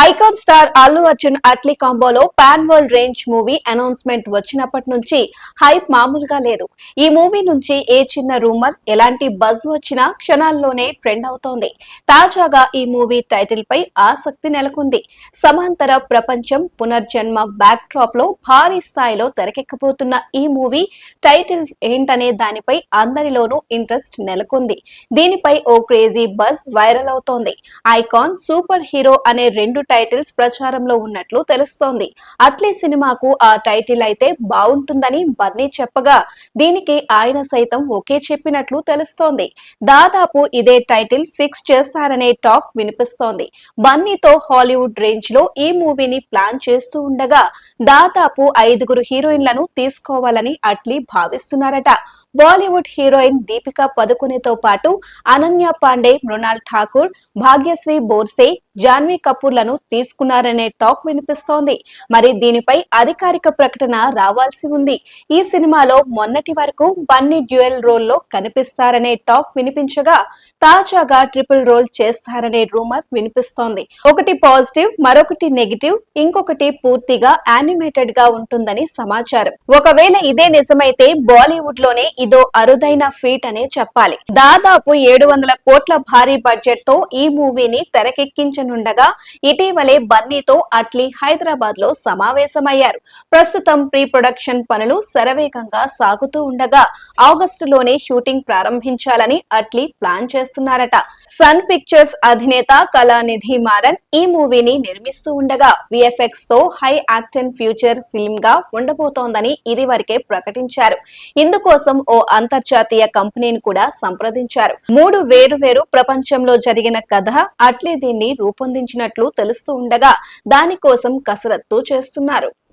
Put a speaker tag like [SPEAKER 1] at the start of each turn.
[SPEAKER 1] Icon star Allu Arjun Atlee కాంబోలో pan world range movie announcement వచ్చినప్పటి నుంచి హైప్ మామూలుగా లేదు. ఈ మూవీ నుంచి ఏ చిన్న రూమర్, ఎలాంటి బజ్ వచ్చినా క్షణాల్లోనే ట్రెండ్ అవుతోంది. తాజాగా ఈ మూవీ టైటిల్ పై ఆసక్తి నెలకొంది. సమాంతర ప్రపంచం పునర్జన్మ బ్యాక్ డ్రాప్ లో భారీ స్థాయిలో తెరకెక్కబోతున్న ఈ మూవీ టైటిల్ ఏంటనే దానిపై అందరిలోనూ ఇంట్రెస్ట్ నెలకొంది. దీనిపై ఓ క్రేజీ బజ్ వైరల్ అవుతోంది. ఐకాన్, సూపర్ హీరో అనే రెండు టైటిల్స్ ప్రచారంలో ఉన్నట్లు తెలుస్తోంది. అట్లీ సినిమాకు ఆ టైటిల్ అయితే బాగుంటుందని బన్నీ చెప్పగా దీనికి ఆయన సైతం ఓకే చెప్పినట్లు తెలుస్తోంది. దాదాపు ఇదే టైటిల్ ఫిక్స్ చేస్తారనే టాక్ వినిపిస్తోంది. బన్నీతో హాలీవుడ్ రేంజ్ లో ఈ మూవీని ప్లాన్ చేస్తూ ఉండగా దాదాపు 5 హీరోయిన్లను తీసుకోవాలని అట్లీ భావిస్తున్నారట. బాలీవుడ్ హీరోయిన్ దీపికా పదుకొనెతో పాటు అనన్య పాండే, మృణాల్ ఠాకూర్, భాగ్యశ్రీ బోర్సే, జాన్వీ కపూర్లను తీసుకున్నారనే టాక్ వినిపిస్తోంది. మరి దీనిపై అధికారిక ప్రకటన రావాల్సి ఉంది. ఈ సినిమాలో మొన్నటి వరకు బన్నీ డ్యూయల్ రోల్లో కనిపిస్తారనే టాక్ వినిపించగా తాజాగా ట్రిపుల్ రోల్ చేస్తారనే రూమర్ వినిపిస్తోంది. ఒకటి పాజిటివ్, మరొకటి నెగిటివ్, ఇంకొకటి పూర్తిగా యానిమేటెడ్ గా ఉంటుందని సమాచారం. ఒకవేళ ఇదే నిజమైతే బాలీవుడ్ లోనే ఇదో అరుదైన ఫీట్ అనే చెప్పాలి. దాదాపు 700 కోట్ల భారీ బడ్జెట్ తో ఈ మూవీని తెరకెక్కించనుండగా ఇటీవలే బన్నీతో అట్లీ హైదరాబాద్ లో సమావేశమయ్యారు. ప్రస్తుతం ప్రీ ప్రొడక్షన్ పనులు శరవేగంగా సాగుతూ ఉండగా ఆగస్టులోనే షూటింగ్ ప్రారంభించాలని అట్లీ ప్లాన్ చేస్తున్నారట. సన్ పిక్చర్స్ అధినేత కళానిధి మారన్ ఈ మూవీని నిర్మిస్తూ ఉండగా విఎఫ్ఎక్స్ తో హై యాక్టెన్ ఫ్యూచర్ ఫిల్మ్ గా ఉండబోతోందని ఇదివరకే ప్రకటించారు. ఇందుకోసం ఓ అంతర్జాతీయ కంపెనీని కూడా సంప్రదించారు. 3 వేరు ప్రపంచంలో జరిగిన కథ అట్లీ దీన్ని రూపొందించినట్లు తెలుస్తూ ఉండగా దానికోసం కసరత్తు చేస్తున్నారు.